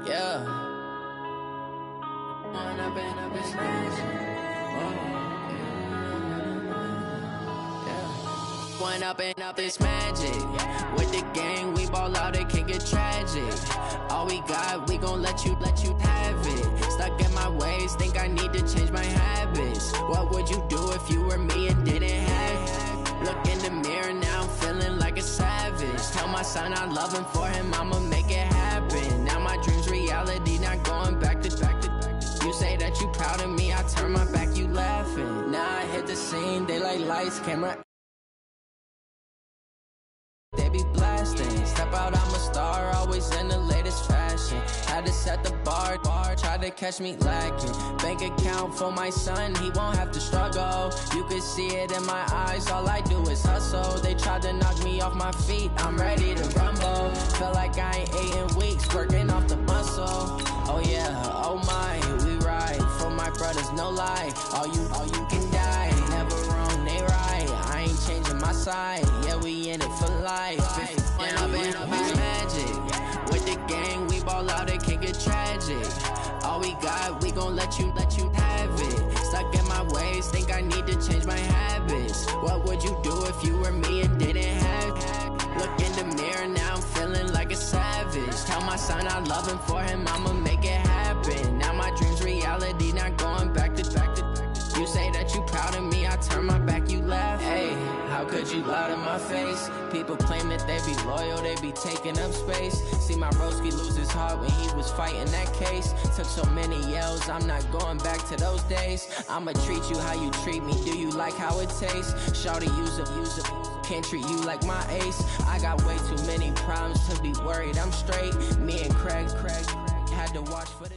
Yeah. One up and up is magic. With the gang, we ball out, it can get tragic. All we got, we gon' let you have it. Stuck in my ways, think I need to change my habits. What would you do if you were me and didn't have it? Look in the mirror, now I'm feeling like a savage. Tell my son I love him, for him I'ma make it happen. Now my dream's reality, not going back to. You say that you proud of me, I turn my back, you laughing. Now I hit the scene, they like lights, camera. They be blasting, step out, I'm a star, always in the latest fashion. Had to set the bar, try to catch me lacking. Bank account for my son, he won't have to struggle. You can see it in my eyes, all I do is hustle. They tried to knock me off my feet, I'm ready to rumble. Feel like I ain't ate in weeks, working off the muscle. Oh yeah, oh my, we ride for my brothers, no lie. All you can die, never wrong, they right. I ain't changing my side, yeah, we in it for life. When up is magic. With the gang, we ball out, it can get tragic. All we got, we gon' let you have it. Stuck in my ways, think I need to change my habits. What would you do if you were me and didn't have it? Look in the mirror, now I'm feeling like a savage. Tell my son I love him, for him I'ma make it happen. Now my dream's reality, not going back to. You say that you proud of me, I turn my back, you laugh. Hey, how could you lie to my face? People claim that they be loyal, they be taking up space. See my broski lose his heart when he was fighting that case. Took so many yells, I'm not going back to those days. I'ma treat you how you treat me, do you like how it tastes? Shawty, use it, can't treat you like my ace. I got way too many problems to be worried, I'm straight. Me and Craig had to watch for the...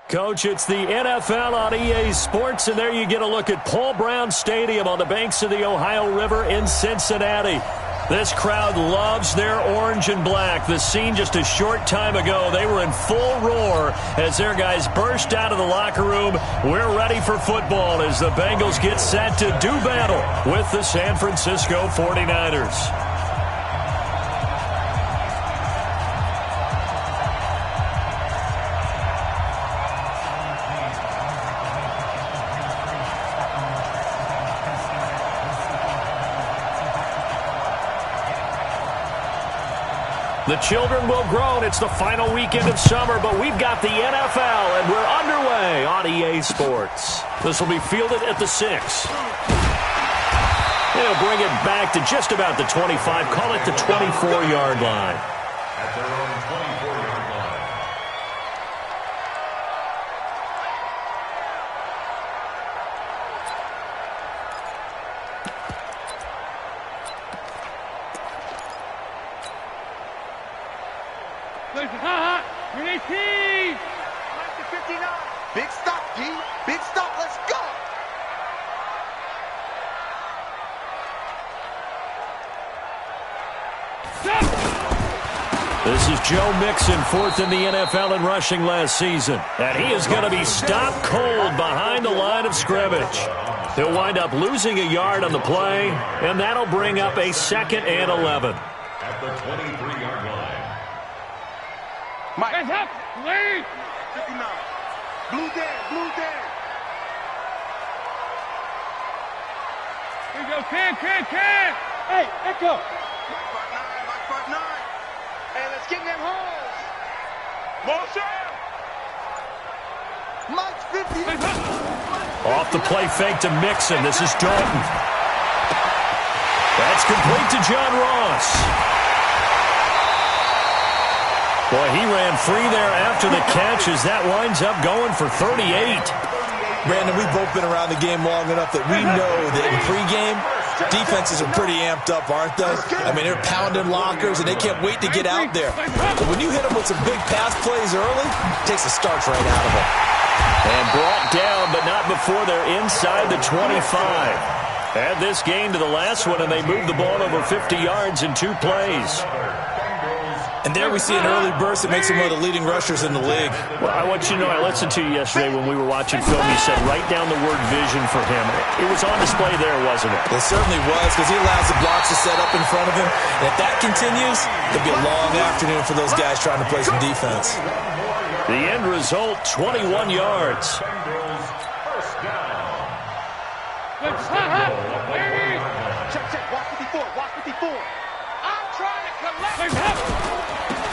Coach, it's the NFL on EA Sports, and there you get a look at Paul Brown Stadium on the banks of the Ohio River in Cincinnati. This crowd loves their orange and black. The scene just a short time ago, they were in full roar as their guys burst out of the locker room. We're ready for football as the Bengals get set to do battle with the San Francisco 49ers. The children will grow. It's the final weekend of summer, but we've got the NFL, and we're underway on EA Sports. This will be fielded at the 6. They'll bring it back to just about the 25, call it the 24-yard line. At their own 24-yard line. Big stop, G. Big stop. Let's go. This is Joe Mixon, fourth in the NFL in rushing last season. And he is going to be stopped cold behind the line of scrimmage. He'll wind up losing a yard on the play, and that'll bring up a 2nd and 11. At the 23-yard line. Mike. Help. Lead. 59. Blue Dan. Here you go, Ken. Hey, Echo. Mike front 9. Hey, let's get in them holes. Motion. Mike's 50. Off the play fake to Mixon. This is Dalton. That's complete to John Ross. Boy, he ran free there after the catch as that winds up going for 38. Brandon, we've both been around the game long enough that we know that in pregame, defenses are pretty amped up, aren't they? I mean, they're pounding lockers, and they can't wait to get out there. But when you hit them with some big pass plays early, it takes the starch right out of them. And brought down, but not before they're inside the 25. Add this game to the last one, and they moved the ball over 50 yards in 2 plays. And there we see an early burst that makes him one of the leading rushers in the league. Well, I want you to know, I listened to you yesterday when we were watching film. You said write down the word vision for him. It was on display there, wasn't it? It certainly was, because he allows the blocks to set up in front of him. And if that continues, it'll be a long afternoon for those guys trying to play some defense. The end result, 21 yards.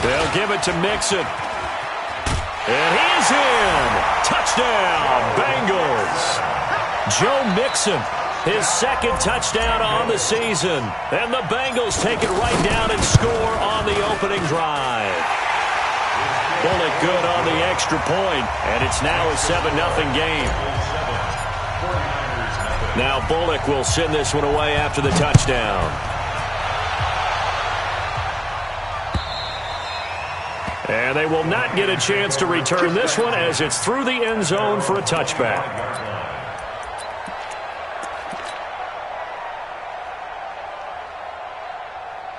They'll give it to Mixon. And he's in. Touchdown, Bengals. Joe Mixon, his second touchdown on the season. And the Bengals take it right down and score on the opening drive. Bullock good on the extra point, and it's now a 7-0 game. Now Bullock will send this one away after the touchdown. And they will not get a chance to return this one as it's through the end zone for a touchback.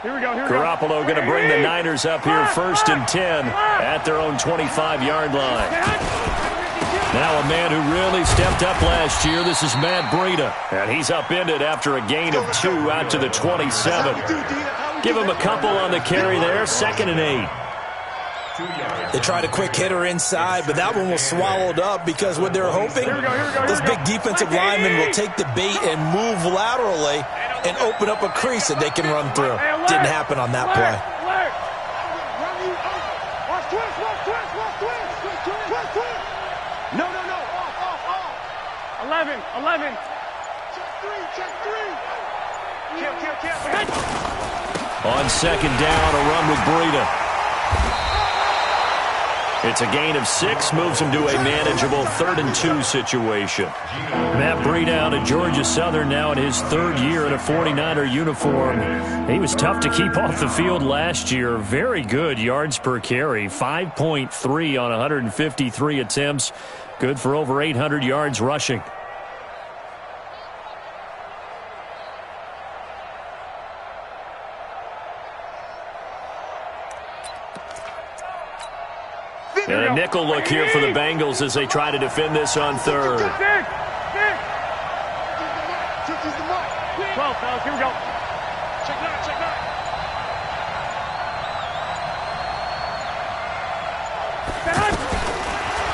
Here we go. Garoppolo going to bring the Niners up here 1st and 10 at their own 25-yard line. Now a man who really stepped up last year. This is Matt Breida. And he's upended after a gain of 2 out to the 27. Give him a couple on the carry there. 2nd and 8. They tried a quick hitter inside, but that one was swallowed up because what they're hoping, this big defensive lineman will take the bait and move laterally and open up a crease that they can run through. Didn't happen on that play. No. Off. 11. Check three. Kill. On 2nd down, a run with Breida. It's a gain of 6, moves him to a manageable 3rd and 2 situation. Matt Breida out at Georgia Southern now in his 3rd year in a 49er uniform. He was tough to keep off the field last year. Very good yards per carry, 5.3 on 153 attempts. Good for over 800 yards rushing. And a nickel look here for the Bengals as they try to defend this on 3rd. 12, fellas, here we go. Check 9.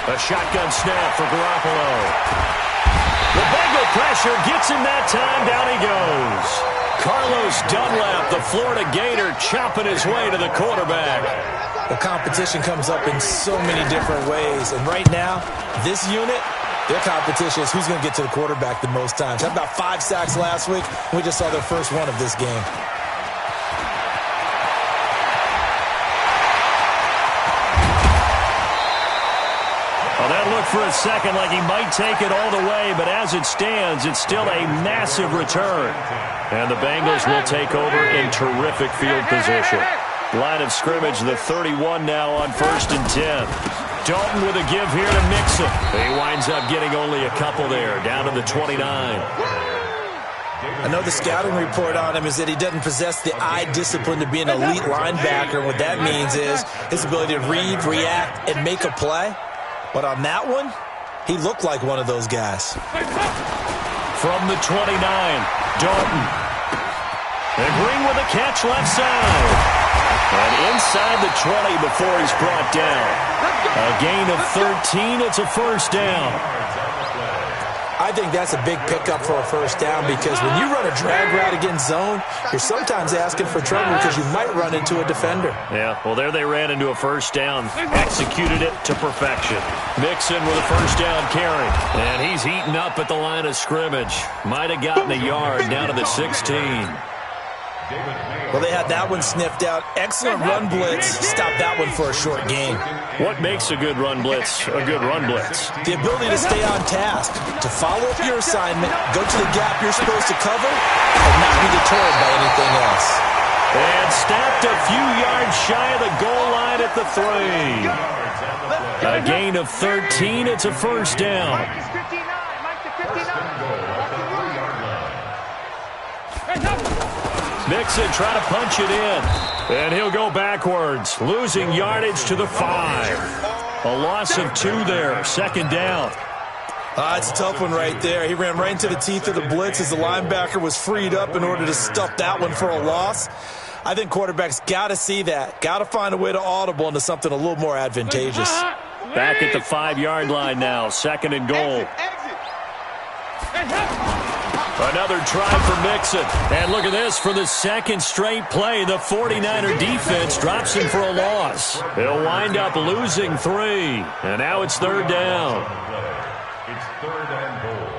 A shotgun snap for Garoppolo. The Bengal pressure gets him that time. Down he goes. Carlos Dunlap, the Florida Gator, chopping his way to the quarterback. The competition comes up in so many different ways. And right now, this unit, their competition is who's going to get to the quarterback the most times. Had about 5 sacks last week. We just saw their first one of this game. Well, that looked for a second like he might take it all the way, but as it stands, it's still a massive return. And the Bengals will take over in terrific field position. Line of scrimmage, the 31 now on 1st and 10. Dalton with a give here to Mixon. He winds up getting only a couple there, down to the 29. I know the scouting report on him is that he doesn't possess the eye discipline to be an elite linebacker. What that means is his ability to read, react, and make a play. But on that one, he looked like one of those guys. From the 29, Dalton. The Green with a catch left side. And inside the 20 before he's brought down. A gain of 13. It's a 1st down. I think that's a big pickup for a 1st down because when you run a drag route against zone, you're sometimes asking for trouble because you might run into a defender. Yeah, well, there they ran into a 1st down. Executed it to perfection. Mixon with a 1st down carry. And he's heating up at the line of scrimmage. Might have gotten a yard down to the 16. Well, they had that one sniffed out. Excellent run blitz. Stopped that one for a short gain. What makes a good run blitz a good run blitz? The ability to stay on task, to follow up your assignment, go to the gap you're supposed to cover, and not be deterred by anything else. And snapped a few yards shy of the goal line at the 3. A gain of 13. It's a 1st down. Mixon trying to punch it in. And he'll go backwards, losing yardage to the 5. A loss of 2 there, second down. It's a tough one right there. He ran right into the teeth of the blitz as the linebacker was freed up in order to stuff that one for a loss. I think quarterbacks got to see that. Got to find a way to audible into something a little more advantageous. Back at the 5-yard line now, second and goal. Another try for Mixon. And look at this, for the second straight play, the 49er defense drops him for a loss. He'll wind up losing 3. And now it's third down. It's third and goal.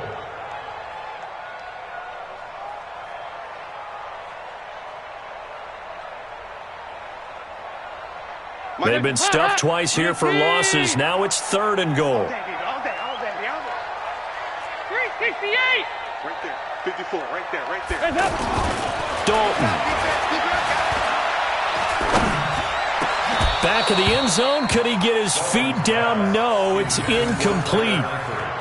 They've been stuffed twice here for losses. Now it's third and goal. 368. Right there. 54. Right there. Dalton. Back of the end zone. Could he get his feet down? No, it's incomplete.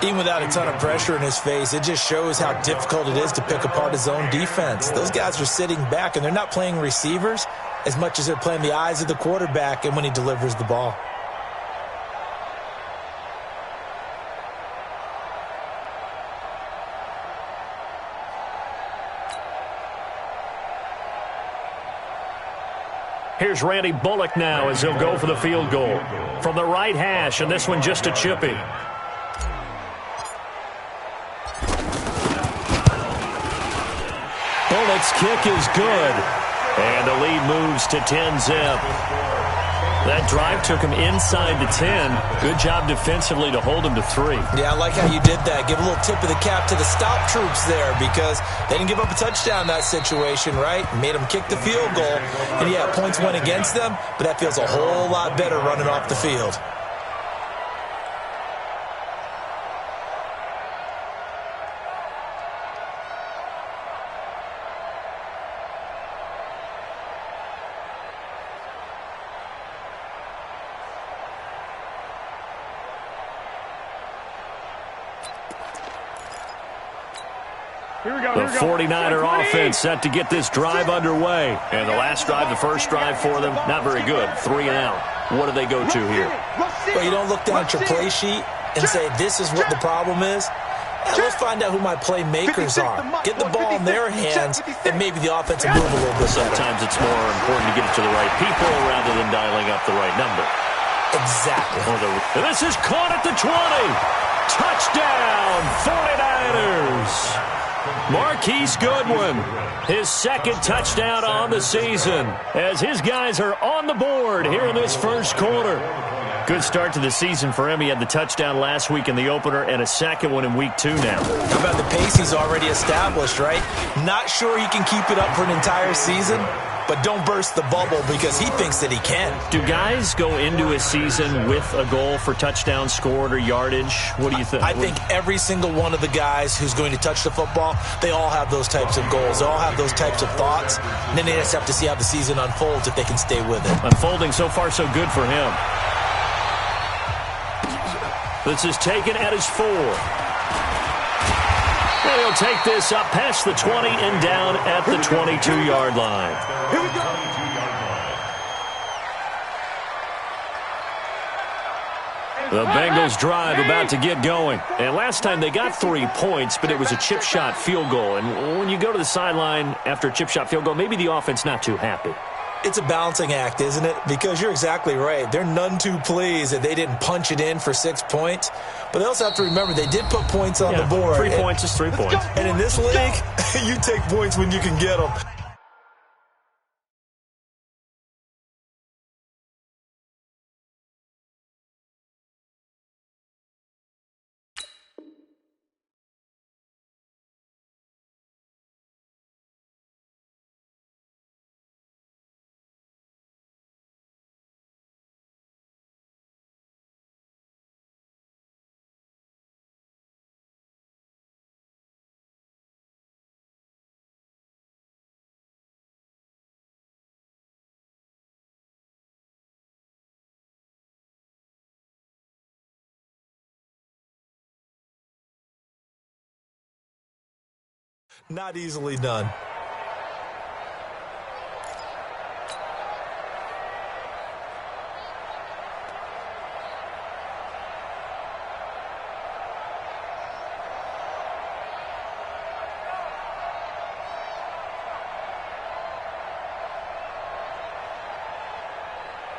Even without a ton of pressure in his face, it just shows how difficult it is to pick apart his own defense. Those guys are sitting back, and they're not playing receivers as much as they're playing the eyes of the quarterback and when he delivers the ball. Here's Randy Bullock now as he'll go for the field goal. From the right hash, and this one just a chippy. Bullock's kick is good. And the lead moves to 10-zip. That drive took him inside the 10. Good job defensively to hold him to 3. Yeah, I like how you did that. Give a little tip of the cap to the stop troops there because they didn't give up a touchdown in that situation, right? Made them kick the field goal. And, yeah, points went against them, but that feels a whole lot better running off the field. The 49er offense set to get this drive underway. And the last drive, the first drive for them, not very good. 3 and out. What do they go to here? Well, you don't look down at your play sheet and say, this is what the problem is. Let's find out who my playmakers are. Get the ball in their hands, and maybe the offense will move a little bit better. Sometimes it's more important to get it to the right people rather than dialing up the right number. Exactly. And this is caught at the 20. Touchdown, 49ers. Marquise Goodwin, his second touchdown on the season as his guys are on the board here in this first quarter. Good start to the season for him. He had the touchdown last week in the opener and a second one in week 2 now. How about the pace he's already established, right? Not sure he can keep it up for an entire season, but don't burst the bubble because he thinks that he can. Do guys go into a season with a goal for touchdown scored or yardage? What do you think? I think every single one of the guys who's going to touch the football, they all have those types of goals. They all have those types of thoughts. And then they just have to see how the season unfolds if they can stay with it. Unfolding so far so good for him. This is taken at his 4. And he'll take this up past the 20 and down at the 22-yard line. Here we go. The Bengals drive about to get going. And last time they got 3 points, but it was a chip shot field goal. And when you go to the sideline after a chip shot field goal, maybe the offense not too happy. It's a balancing act, isn't it? Because you're exactly right. They're none too pleased that they didn't punch it in for 6 points. But they also have to remember they did put points on the board. 3 points is 3 points. And in this league, you take points when you can get them. Not easily done.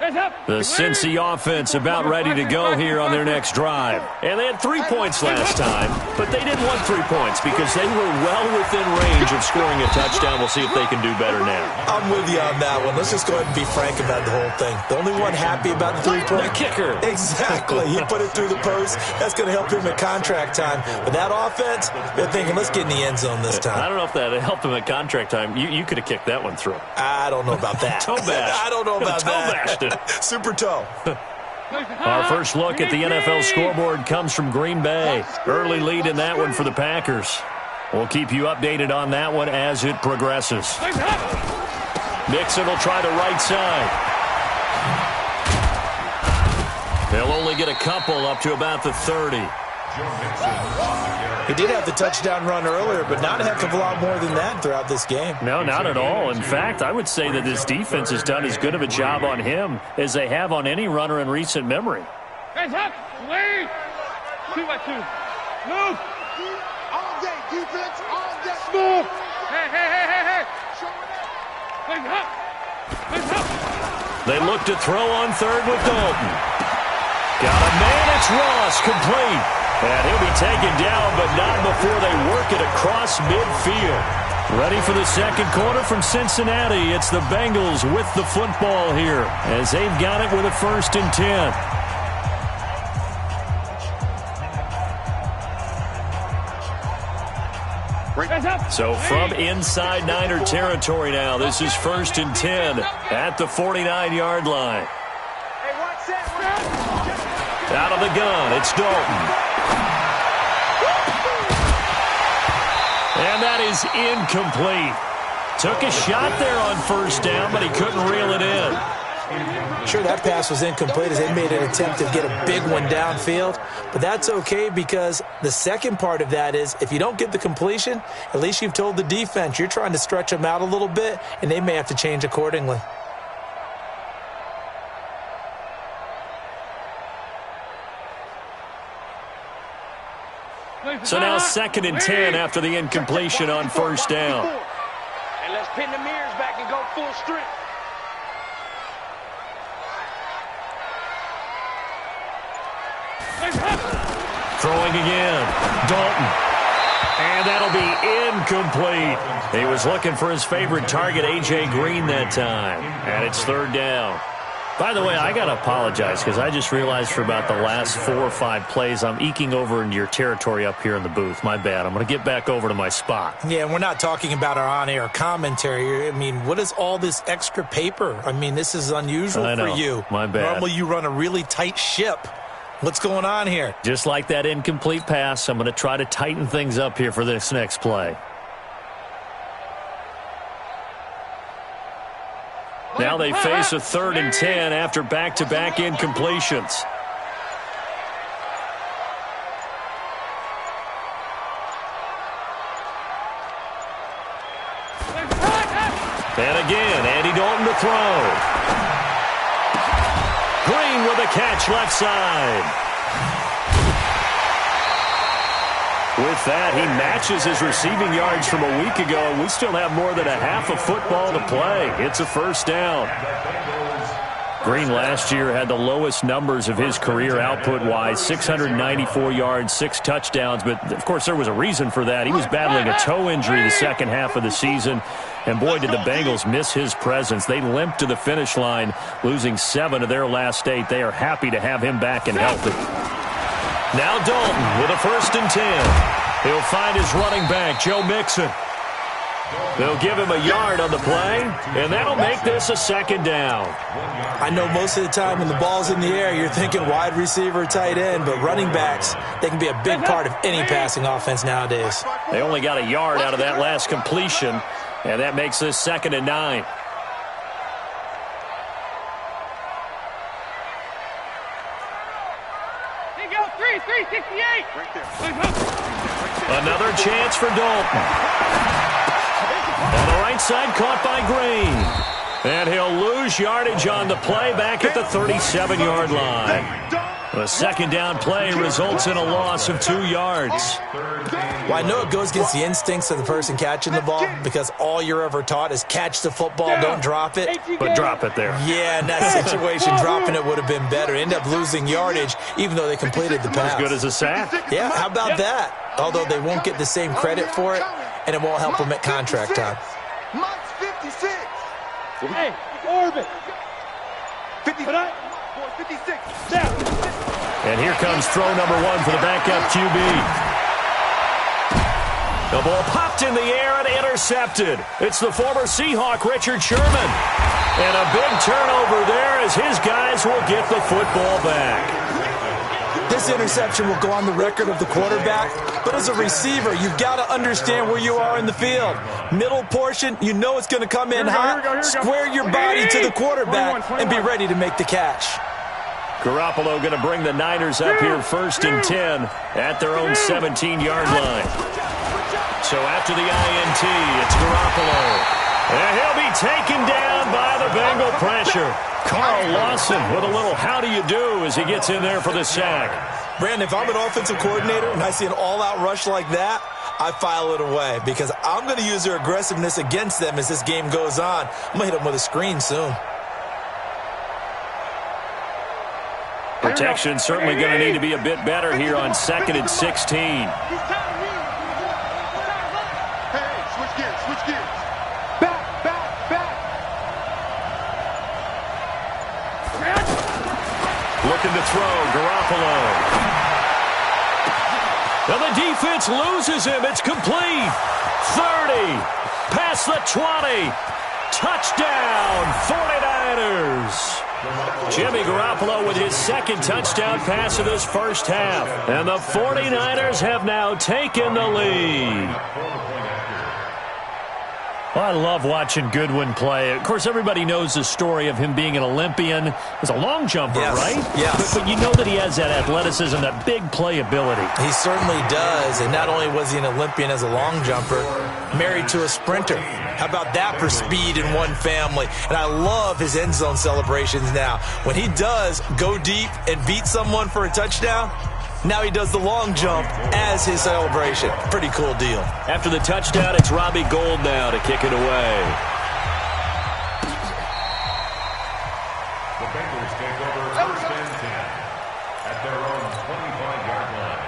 The Cincy offense about ready to go here on their next drive. And they had 3 points last time, but they didn't want 3 points because they were well within range of scoring a touchdown. We'll see if they can do better now. I'm with you on that one. Let's just go ahead and be frank about the whole thing. The only one happy about the 3-point? The kicker. Exactly. He put it through the post. That's going to help him at contract time. But that offense, they're thinking, let's get in the end zone this time. I don't know if that helped him at contract time. You could have kicked that one through. I don't know about that. Toe bash. I don't know about toe that. Bashed it. Super toe. Our first look at the NFL scoreboard comes from Green Bay. Early lead in that one for the Packers. We'll keep you updated on that one as it progresses. Mixon will try the right side. They'll only get a couple up to about the 30. He did have the touchdown run earlier, but not a heck of a lot more than that throughout this game. No, not at all. In fact, I would say that this defense has done as good of a job on him as they have on any runner in recent memory. Hands up, wait. 2 by 2. Move. All day, defense, all day. Move. Hey. Hands up. Hands up. They look to throw on third with Dalton. Got a man, it's Ross, complete. And he'll be taken down, but not before they work it across midfield. Ready for the second quarter from Cincinnati. It's the Bengals with the football here as they've got it with a 1st and 10. So from inside Niner territory now, this is 1st and 10 at the 49-yard line. Out of the gun, it's Dalton. And that is incomplete. Took a shot there on 1st down, but he couldn't reel it in. Sure, that pass was incomplete as they made an attempt to get a big one downfield. But that's okay because the second part of that is if you don't get the completion, at least you've told the defense you're trying to stretch them out a little bit, and they may have to change accordingly. So now 2nd and 10 after the incompletion on 1st down. And let's pin the mirrors back and go full strength. Throwing again. Dalton. And that'll be incomplete. He was looking for his favorite target, A.J. Green, that time. And it's 3rd down. By the way, I got to apologize because I just realized for about the last 4 or 5 plays, I'm eking over into your territory up here in the booth. My bad. I'm going to get back over to my spot. Yeah, and we're not talking about our on-air commentary. I mean, what is all this extra paper? I mean, this is unusual for you. My bad. Normally you run a really tight ship. What's going on here? Just like that incomplete pass, I'm going to try to tighten things up here for this next play. Now they face a 3rd and 10 after back-to-back incompletions. And again, Andy Dalton to throw. Green with a catch left side. With that, he matches his receiving yards from a week ago, and we still have more than a half of football to play. It's a 1st down. Green last year had the lowest numbers of his career output-wise, 694 yards, 6 touchdowns. But, of course, there was a reason for that. He was battling a toe injury the second half of the season. And, boy, did the Bengals miss his presence. They limped to the finish line, losing 7 of their last 8. They are happy to have him back and healthy. Now Dalton with a 1st and 10. He'll find his running back, Joe Mixon. They'll give him a yard on the play, and that'll make this a 2nd down. I know most of the time when the ball's in the air, you're thinking wide receiver, tight end, but running backs, they can be a big part of any passing offense nowadays. They only got a yard out of that last completion, and that makes this 2nd and 9. Another chance for Dalton. On the right side, caught by Green. And he'll lose yardage on the play back at the 37-yard line. The second down play results in a loss of 2 yards. Well, I know it goes against the instincts of the person catching the ball because all you're ever taught is catch the football, don't drop it. But drop it there. Yeah, in that situation, dropping it would have been better. End up losing yardage even though they completed the pass. As good as a sack. Yeah, how about that? Although they won't get the same credit for it, and it won't help them at contract time. Mike's 56. Hey, orbit. 56. And here comes throw number 1 for the backup QB. The ball popped in the air and intercepted. It's the former Seahawk, Richard Sherman. And a big turnover there as his guys will get the football back. This interception will go on the record of the quarterback, but as a receiver, you've got to understand where you are in the field. Middle portion, you know it's going to come in hot. Square your body to the quarterback and be ready to make the catch. Garoppolo going to bring the Niners up here 1st and 10 at their own 17-yard line. So after the INT, it's Garoppolo. And he'll be taken down by the Bengal pressure. Carl Lawson with a little how do you do as he gets in there for the sack. Brandon, if I'm an offensive coordinator and I see an all-out rush like that, I file it away because I'm going to use their aggressiveness against them as this game goes on. I'm going to hit them with a screen soon. Protection certainly going to need to be a bit better here on 2nd and 16. Hey, switch gears. Back. Looking to throw, Garoppolo. Now the defense loses him. It's complete. 30. Past the 20. Touchdown, 49ers. Jimmy Garoppolo with his 2nd touchdown pass of this first half. And the 49ers have now taken the lead. Well, I love watching Goodwin play. Of course, everybody knows the story of him being an Olympian. He's a long jumper, right? Yes. But you know that he has that athleticism, that big playability. He certainly does. And not only was he an Olympian as a long jumper, married to a sprinter. How about that for speed in one family? And I love his end zone celebrations now. When he does go deep and beat someone for a touchdown, now he does the long jump as his celebration. Pretty cool deal. After the touchdown, it's Robbie Gould now to kick it away. The Bengals take over 1st and 10 at their own 25-yard line.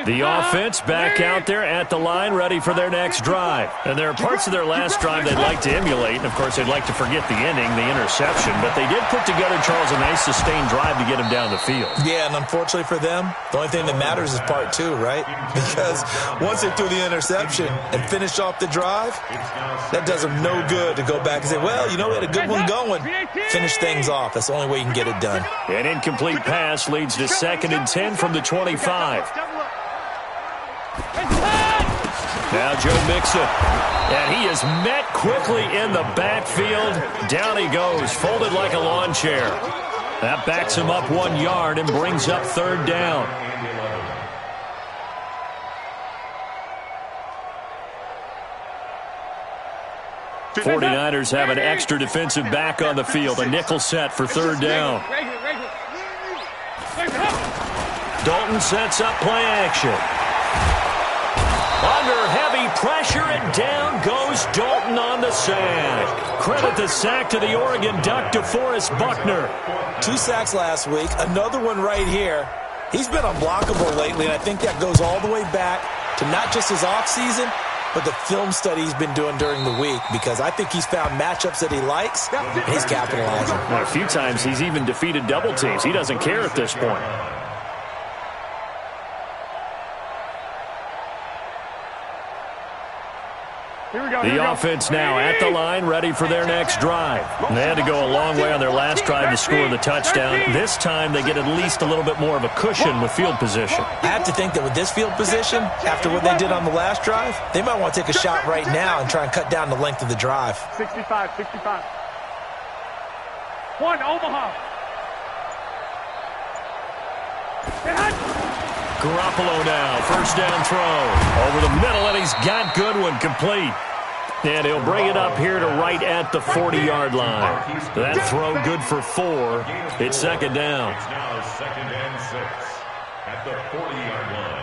The offense back out there at the line, ready for their next drive. And there are parts of their last drive they'd like to emulate. And, of course, they'd like to forget the ending, the interception. But they did put together, Charles, a nice sustained drive to get him down the field. Yeah, and unfortunately for them, the only thing that matters is part 2, right? Because once they threw the interception and finished off the drive, that does them no good to go back and say, well, you know, we had a good one going. Finish things off. That's the only way you can get it done. An incomplete pass leads to 2nd and 10 from the 25. Now Joe Mixon, and he is met quickly in the backfield. Down he goes, folded like a lawn chair. That backs him up 1 yard and brings up 3rd down. The 49ers have an extra defensive back on the field, a nickel set for 3rd down. Dalton sets up play action. Under heavy pressure, and down goes Dalton on the sack. Credit the sack to the Oregon Duck, DeForest Buckner. 2 sacks last week, another one right here. He's been unblockable lately, and I think that goes all the way back to not just his offseason, but the film study he's been doing during the week, because I think he's found matchups that he likes, and he's capitalizing. Well, a few times he's even defeated double teams. He doesn't care at this point. The offense now at the line, ready for their next drive. They had to go a long way on their last drive to score the touchdown. This time they get at least a little bit more of a cushion with field position. I have to think that with this field position, after what they did on the last drive, they might want to take a shot right now and try and cut down the length of the drive. 65. 1, Omaha. Garoppolo now, 1st down throw. Over the middle, and he's got Goodwin complete. And he'll bring it up here to right at the 40-yard line. That throw good for 4. It's second down. It's now 2nd and 6 at the 40-yard line.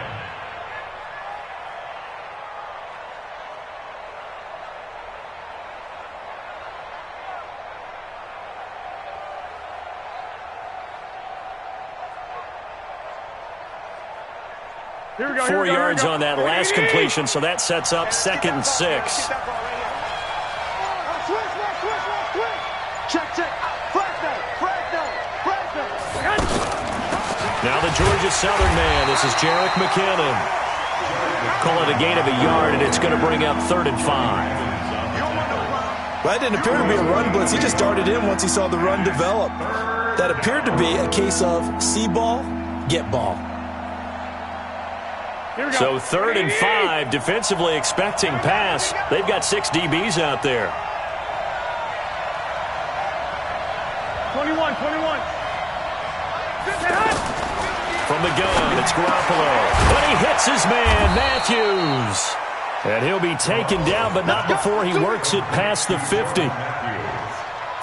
Here we go, 4 yards on that last completion, so that sets up 2nd and 6. Switch. Check. Now the Georgia Southern man. This is Jerick McKinnon. Call it a gain of a yard, and it's going to bring up 3rd and 5. Well, that didn't appear to be a run blitz. He just darted in once he saw the run develop. That appeared to be a case of see ball, get ball. So 3rd and 5, defensively expecting pass. They've got 6 DBs out there. 21. From the gun, it's Garoppolo. But he hits his man, Matthews. And he'll be taken down, but not before he works it past the 50.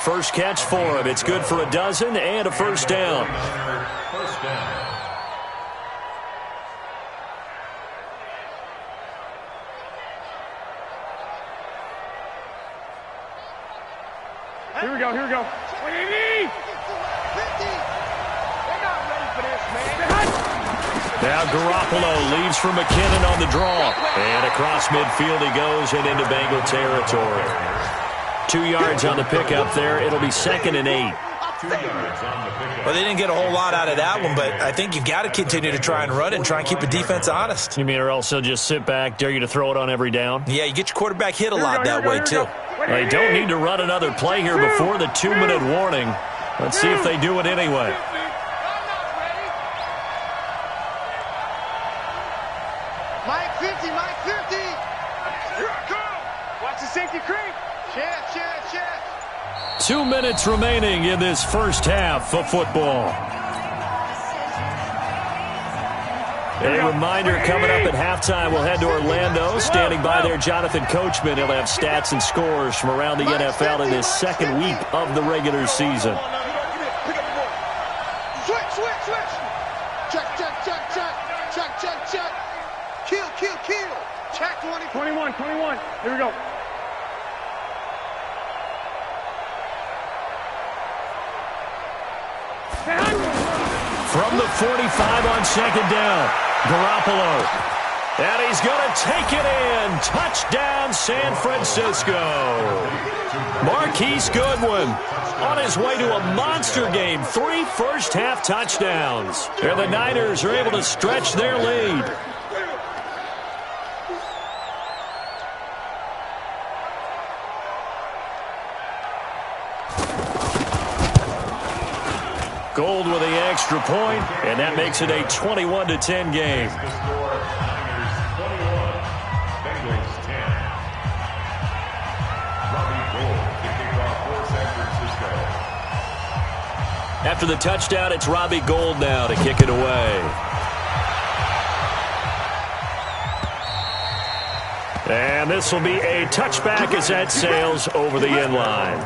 First catch for him. It's good for a dozen and a first down. Here we go. Now Garoppolo leaves for McKinnon on the draw. And across midfield he goes and into Bengal territory. 2 yards on the pickup there. It'll be 2nd and 8. Well, they didn't get a whole lot out of that one, but I think you've got to continue to try and run it and try and keep the defense honest. You mean or else they'll just sit back, dare you to throw it on every down? Yeah, you get your quarterback hit a lot that way, too. They don't need to run another play here before the 2-minute warning. Let's see if they do it anyway. Mike 50. Here I come. Watch the safety creep. Check. 2 minutes remaining in this first half of football. A reminder coming up at halftime, we'll head to Orlando. Standing by there, Jonathan Coachman. He'll have stats and scores from around the NFL in this second week of the regular season. Switch. Check. Kill. Check 21. Here we go. From the 45 on second down, Garoppolo. And he's going to take it in. Touchdown, San Francisco. Marquise Goodwin on his way to a monster game. 3 first-half touchdowns. And the Niners are able to stretch their lead. Gold with the extra point, and that makes it a 21-10 game. After the touchdown, it's Robbie Gould now to kick it away. And this will be a touchback as that sails over the end line.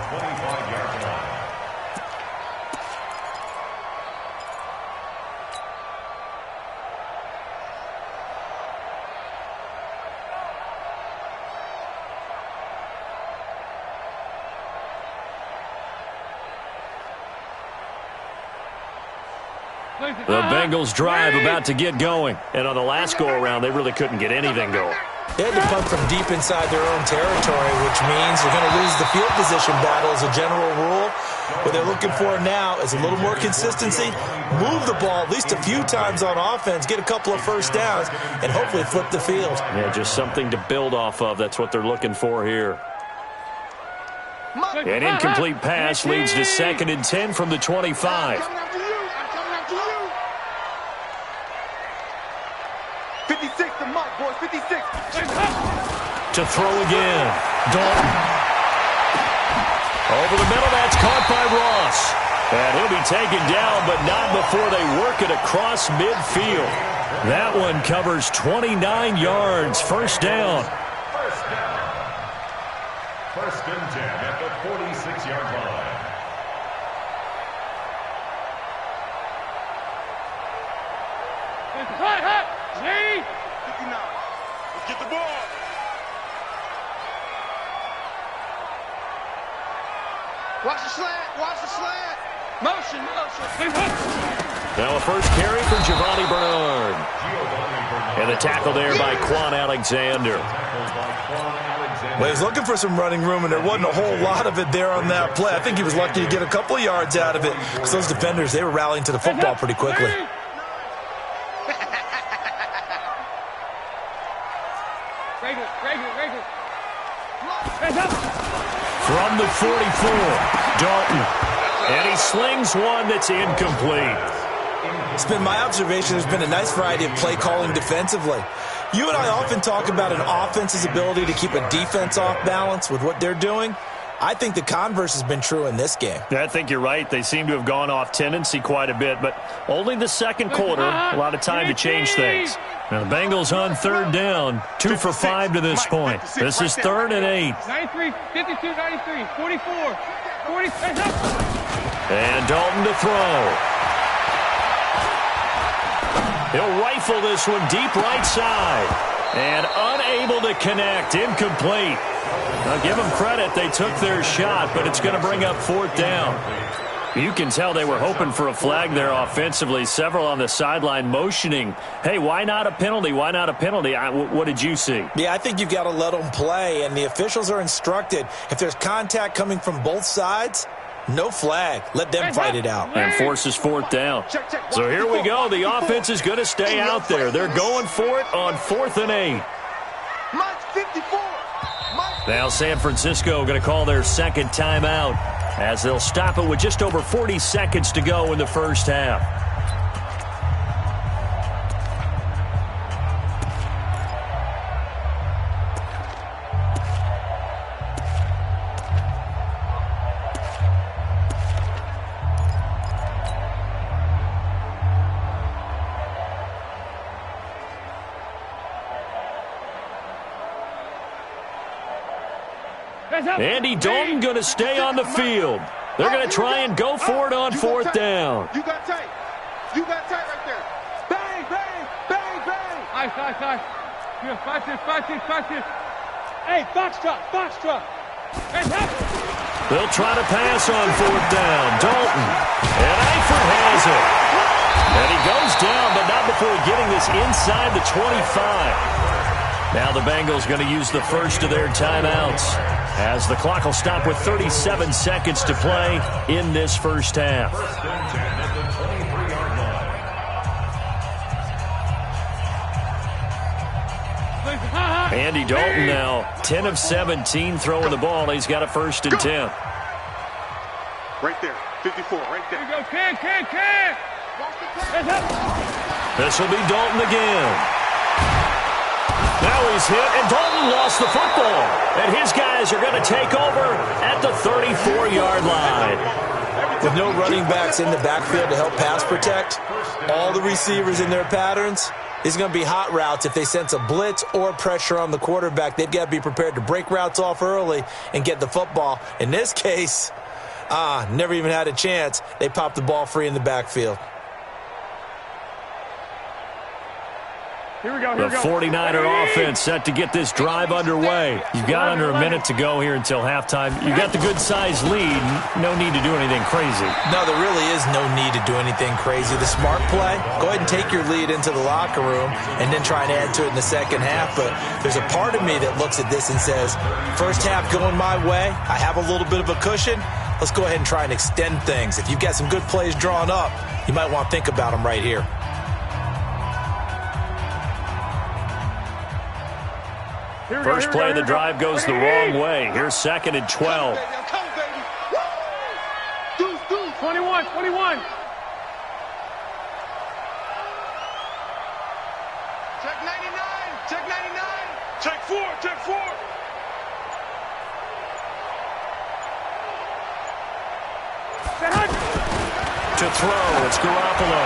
The Bengals drive about to get going. And on the last go-around, they really couldn't get anything going. They had to punt from deep inside their own territory, which means they're going to lose the field position battle as a general rule. What they're looking for now is a little more consistency, move the ball at least a few times on offense, get a couple of first downs, and hopefully flip the field. Yeah, just something to build off of. That's what they're looking for here. An incomplete pass leads to 2nd and 10 from the 25. 56 to Mike, boys, 56. To throw again. Dalton. Over the middle, that's caught by Ross. And he'll be taken down, but not before they work it across midfield. That one covers 29 yards. First down. First and 10 at the 46-yard line. Hot. Lady. 59. Let's get the ball. Watch the slant. Motion. Now a first carry for Giovanni Bernard. And the tackle there by Quan Alexander. Well, he was looking for some running room, and there wasn't a whole lot of it there on that play. I think he was lucky to get a couple of yards out of it because those defenders, they were rallying to the football pretty quickly. From the 44, Dalton. And he slings one that's incomplete. It's been my observation there's been a nice variety of play calling defensively. You and I often talk about an offense's ability to keep a defense off balance with what they're doing. I think the converse has been true in this game. I think you're right. They seem to have gone off tendency quite a bit, but only the second quarter, a lot of time to change things. Now the Bengals on third down, 2 for 5 to this point. This is 3rd and 8. 93, 52, 93, 44, 46. And Dalton to throw. He'll rifle this one deep right side. And unable to connect, incomplete. Now give them credit, they took their shot, but it's going to bring up 4th down. You can tell they were hoping for a flag there offensively. Several on the sideline motioning, hey, why not a penalty? Why not a penalty? What did you see? Yeah, I think you've got to let them play, and the officials are instructed. If there's contact coming from both sides, no flag. Let them fight it out. And forces 4th down. So here we go. The offense is going to stay out there. They're going for it on 4th and 8. Now San Francisco going to call their second timeout as they'll stop it with just over 40 seconds to go in the first half. Andy Dalton going to stay on the field. They're going to try and go for it on 4th down. You got tight. right there. Bang. Nice. Yeah, watch this. Hey, box truck. Hey, They'll try to pass on 4th down. Dalton. And Eifert has it. And he goes down, but not before getting this inside the 25. Now the Bengals going to use the first of their timeouts as the clock will stop with 37 seconds to play in this first half. Andy Dalton now 10 of 17 throwing the ball. He's got a 1st and 10. Right there, 54, right there. Here we go, can. This will be Dalton again. Now he's hit, and Dalton lost the football. And his guys are going to take over at the 34-yard line. With no running backs in the backfield to help pass protect, all the receivers in their patterns, these are going to be hot routes. If they sense a blitz or pressure on the quarterback, they've got to be prepared to break routes off early and get the football. In this case, never even had a chance. They popped the ball free in the backfield. Here we go. The 49er offense set to get this drive underway. You've got under a minute to go here until halftime. You've got the good-sized lead. No need to do anything crazy. No, there really is no need to do anything crazy. The smart play, go ahead and take your lead into the locker room and then try and add to it in the second half. But there's a part of me that looks at this and says, first half going my way, I have a little bit of a cushion. Let's go ahead and try and extend things. If you've got some good plays drawn up, you might want to think about them right here. First play of the drive goes the wrong way. Here's 2nd and 12. 21. Check 99. Check 4. To throw, it's Garoppolo.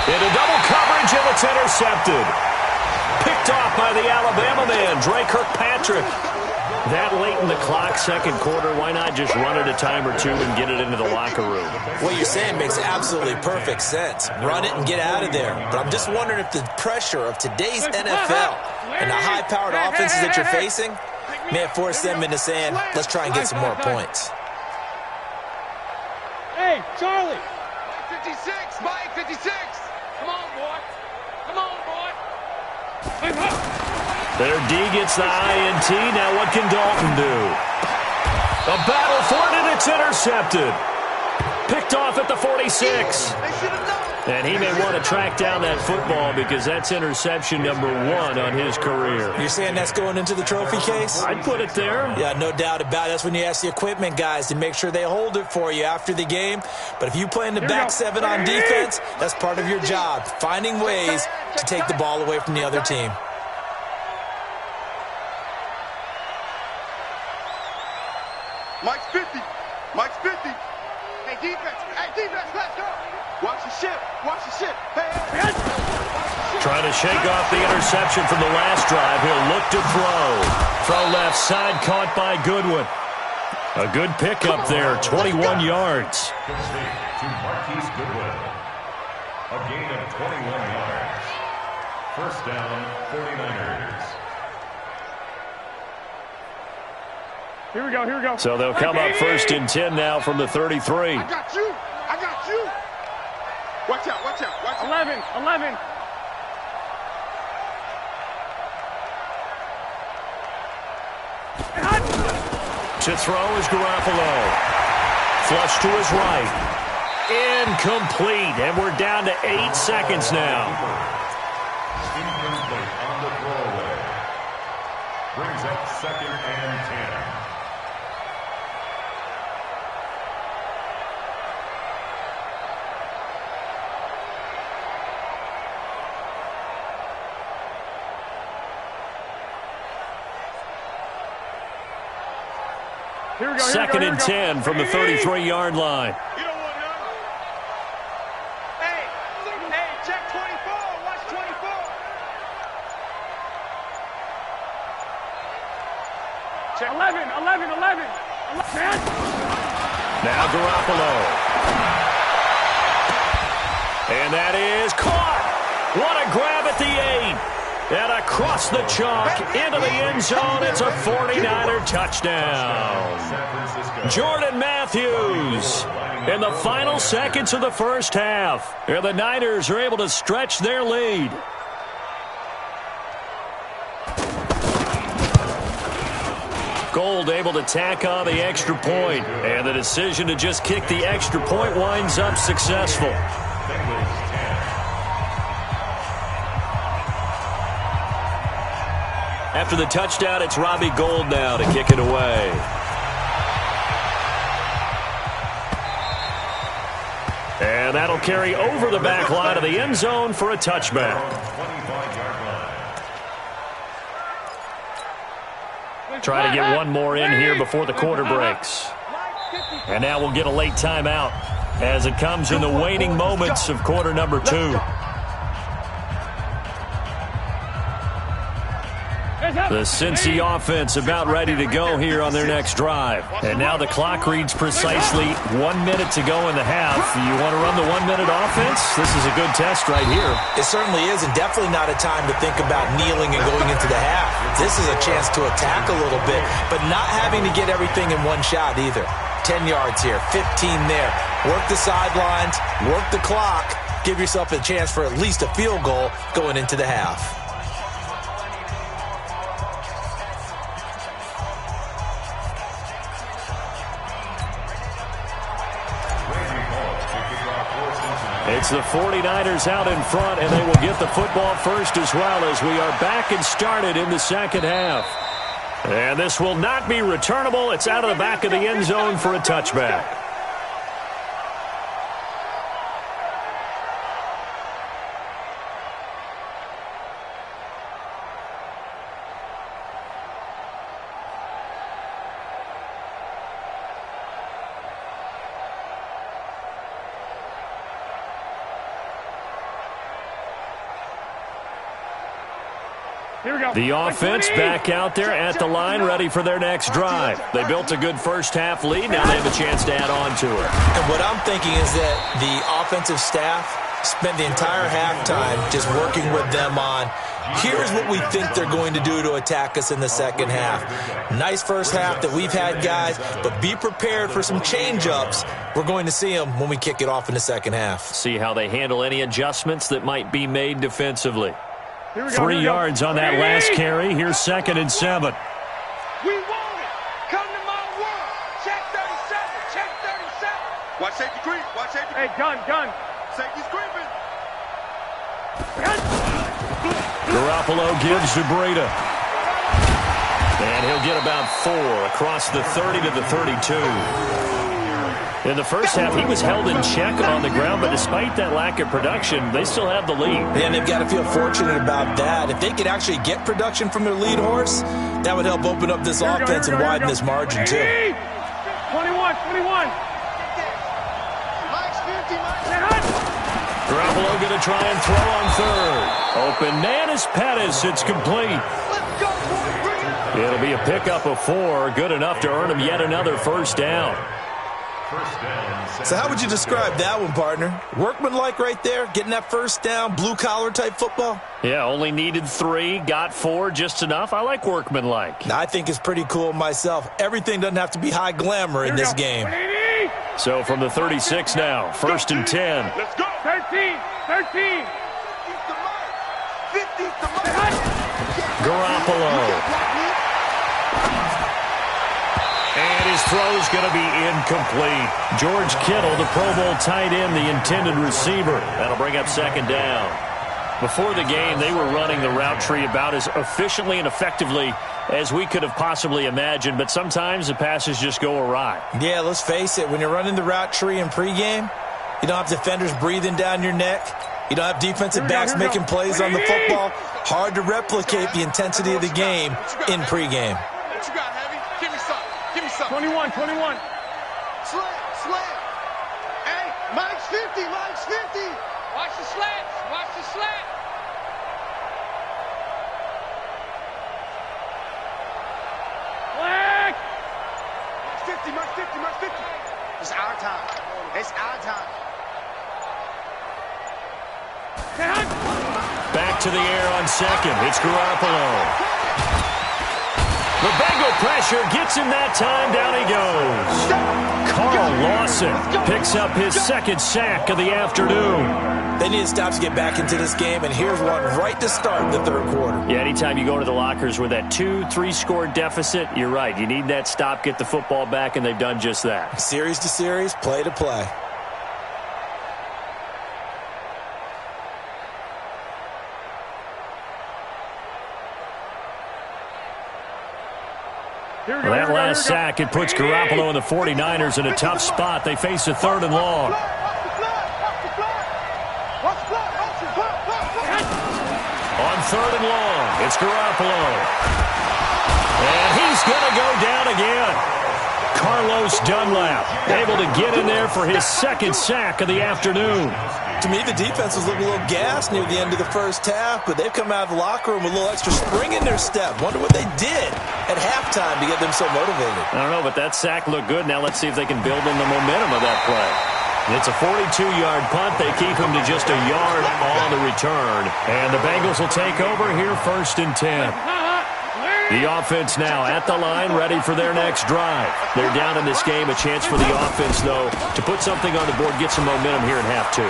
Into double coverage, and it's intercepted. Picked off by the Alabama man, Dre Kirkpatrick. That late in the clock, second quarter, why not just run it a time or two and get it into the locker room? What you're saying makes absolutely perfect sense. Run it and get out of there. But I'm just wondering if the pressure of today's NFL and the high-powered offenses that you're facing may have forced them into saying, let's try and get some more points. Hey, Charlie. 56, Mike, 56. Come on, boy. Come on, boy. Their D gets the INT. Now what can Dalton do? A battle for it, and it's intercepted. Picked off at the 46. And he may want to track down that football because that's interception number 1 on his career. You're saying that's going into the trophy case? I'd put it there. Yeah, no doubt about it. That's when you ask the equipment guys to make sure they hold it for you after the game. But if you play in the back 7 on defense, that's part of your job, finding ways to take the ball away from the other team. Mike's 50. Mike's 50. Hey, defense. Hey, defense, let's go. Watch the ship. Watch the ship. Hey. Trying to shake off the interception from the last drive. He'll look to throw. Throw left side, caught by Goodwin. A good pickup there, 21 yards. To Marquise Goodwin. A gain of 21 yards. First down, 49ers. Here we go, here we go. So they'll come up first and 10 now from the 33. I got you. I got you. Watch out, watch out, watch out. 11. To throw is Garoppolo. Flush to his right. Incomplete. And we're down to 8 seconds now. Incomplete on the throwaway. Brings up 2nd and 10. Here we go, Second and 10 from the 33-yard line. You don't want none. Hey, check 24. Watch 24. Check 11. Now Garoppolo. And that is caught. What a grab at the 8. And across the chalk into the end zone. It's a 49er touchdown. Jordan Matthews in the final seconds of the first half. And the Niners are able to stretch their lead. Gold able to tack on the extra point. And the decision to just kick the extra point winds up successful. After the touchdown, it's Robbie Gould now to kick it away. And that'll carry over the back line of the end zone for a touchback. Try to get one more in here before the quarter breaks. And now we'll get a late timeout as it comes in the waning moments of quarter number 2. The Cincy offense about ready to go here on their next drive. And now the clock reads precisely 1 minute to go in the half. You want to run the 1 minute offense? This is a good test right here. It certainly is, and definitely not a time to think about kneeling and going into the half. This is a chance to attack a little bit, but not having to get everything in one shot either. 10 yards here, 15 there. Work the sidelines, work the clock, give yourself a chance for at least a field goal going into the half. It's the 49ers out in front, and they will get the football first as well as we are back and started in the second half. And this will not be returnable. It's out of the back of the end zone for a touchback. The offense back out there at the line, ready for their next drive. They built a good first-half lead. Now they have a chance to add on to it. And what I'm thinking is that the offensive staff spent the entire halftime just working with them on, here's what we think they're going to do to attack us in the second half. Nice first half that we've had, guys, but be prepared for some change-ups. We're going to see them when we kick it off in the second half. See how they handle any adjustments that might be made defensively. 3 yards on that last carry. Here's 2nd and 7. We want it. Come to my world. Check 37. Check 37. Watch safety creep. Watch safety creep. Hey, gun. Safety's creeping. Garoppolo gives to Breida. And he'll get about 4 across the 30 to the 32. In the first half, he was held in check on the ground, but despite that lack of production, they still have the lead. And they've got to feel fortunate about that. If they could actually get production from their lead horse, that would help open up this offense and widen this margin, too. 21. Garoppolo going to try and throw on 3rd. Open man is Pettis. It's complete. It'll be a pickup of 4. Good enough to earn him yet another first down. So how would you describe that one, partner? Workmanlike right there, getting that first down, blue-collar type football? Yeah, only needed 3, got 4, just enough. I like workmanlike. I think it's pretty cool myself. Everything doesn't have to be high glamour in this game. So from the 36 now, 1st and 10. Let's go. 13. Garoppolo. And his throw's going to be incomplete. George Kittle, the Pro Bowl tight end, the intended receiver. That'll bring up 2nd down. Before the game, they were running the route tree about as efficiently and effectively as we could have possibly imagined, but sometimes the passes just go awry. Yeah, let's face it. When you're running the route tree in pregame, you don't have defenders breathing down your neck. You don't have defensive backs making plays on the football. Hard to replicate the intensity of the game in pregame. What you got, Heavy? Give me something. 21. Slant. Hey, Mike's 50. Watch the slant. Flag. Mike's 50. It's our time. Back to the air on 2nd. It's Garoppolo. The Bengal pressure gets him that time. Down he goes. Carl Lawson picks up his 2nd sack of the afternoon. They need to stop to get back into this game, and here's one right to start the 3rd quarter. Yeah, anytime you go to the lockers with that 2-3 score deficit, you're right. You need that stop, get the football back, and they've done just that. Series to series, play to play. Well, that last sack, it puts Garoppolo and the 49ers in a tough spot. They face a 3rd and long. On 3rd and long, it's Garoppolo. And he's going to go down again. Carlos Dunlap able to get in there for his 2nd sack of the afternoon. To me, the defense was looking a little gassed near the end of the first half, but they've come out of the locker room with a little extra spring in their step. Wonder what they did at halftime to get them so motivated. I don't know, but that sack looked good. Now let's see if they can build on the momentum of that play. It's a 42-yard punt. They keep him to just a yard on the return. And the Bengals will take over here 1st and 10. The offense now at the line, ready for their next drive. They're down in this game. A chance for the offense, though, to put something on the board, get some momentum here in half 2.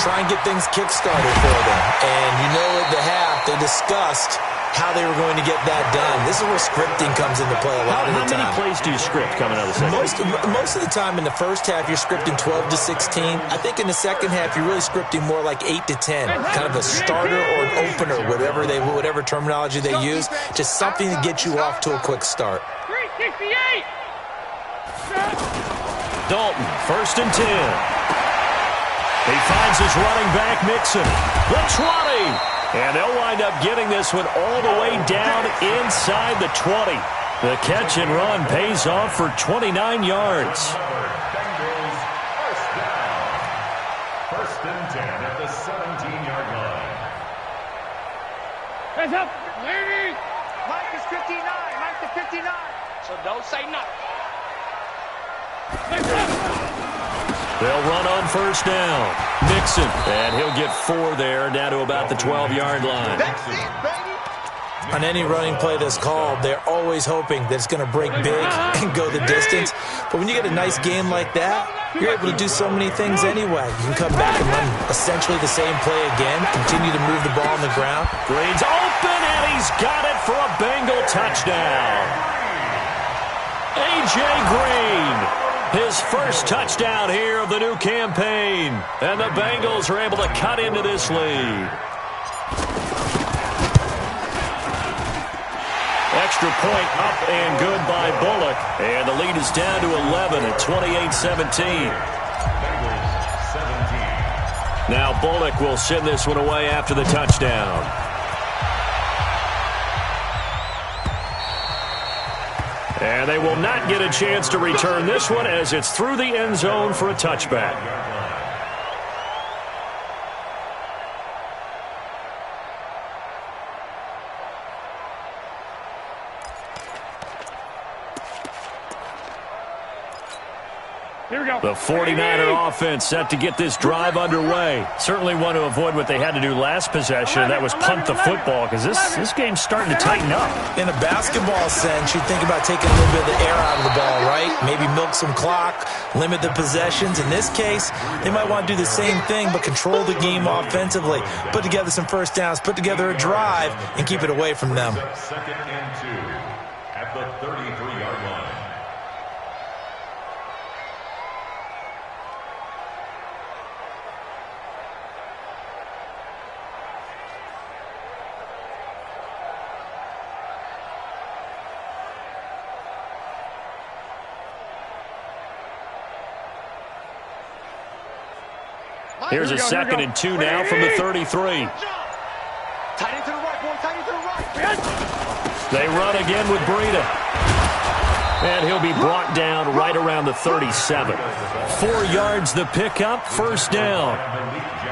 Try and get things kick-started for them. And you know at the half, they discussed how they were going to get that done. This is where scripting comes into play a lot of the time. How many plays do you script coming out of the second? Most of the time in the first half, you're scripting 12 to 16. I think in the second half, you're really scripting more like 8 to 10. Kind of a starter or an opener, whatever terminology they use. Just something to get you off to a quick start. 368. Dalton, 1st and 10. He finds his running back, Mixon. The 20. And they'll wind up getting this one all the way down inside the 20. The catch and run pays off for 29 yards. Bengals first down. 1st and 10 at the 17-yard line. Hands up. Lady. Mike is 59. Mike to 59. So don't say nothing. They'll run on first down. Nixon, and he'll get 4 there, down to about the 12-yard line. That's it, baby. On any running play that's called, they're always hoping that it's going to break big and go the distance. But when you get a nice game like that, you're able to do so many things anyway. You can come back and run essentially the same play again, continue to move the ball on the ground. Green's open, and he's got it for a Bengal touchdown. A.J. Green, his first touchdown here of the new campaign. And the Bengals are able to cut into this lead. Extra point up and good by Bullock. And the lead is down to 11 at 28-17. Now Bullock will send this one away after the touchdown. And they will not get a chance to return this one as it's through the end zone for a touchback. The 49er offense set to get this drive underway. Certainly want to avoid what they had to do last possession, and that was punt the football, because this game's starting to tighten up. In a basketball sense, you think about taking a little bit of the air out of the ball, right? Maybe milk some clock, limit the possessions. In this case, they might want to do the same thing, but control the game offensively. Put together some first downs, put together a drive, and keep it away from them. Second and 2 at the 33-yard line. Here's a second and 2 now from the 33. Tight end to the right, boy. Tight end to the right. They run again with Breida. And he'll be brought down right around the 37. 4 yards the pickup, first down.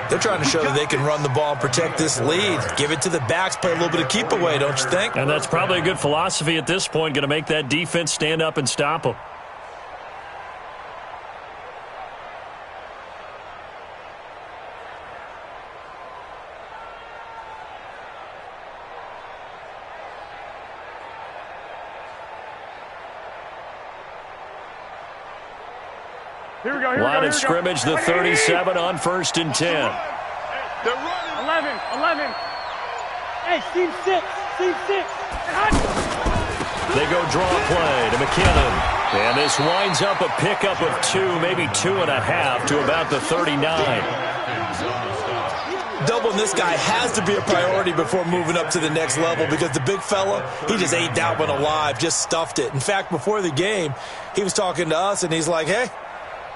They're trying to show that they can run the ball and protect this lead. Give it to the backs, play a little bit of keep away, don't you think? And that's probably a good philosophy at this point, going to make that defense stand up and stop them. Line of scrimmage, the 37 on first and 10. They're running. 11. Hey, Steve 6. They go draw play to McKinnon. And this winds up a pickup of 2, maybe 2.5 to about the 39. Doubling this guy has to be a priority before moving up to the next level, because the big fella, he just ate that one alive, just stuffed it. In fact, before the game, he was talking to us, and he's like, hey,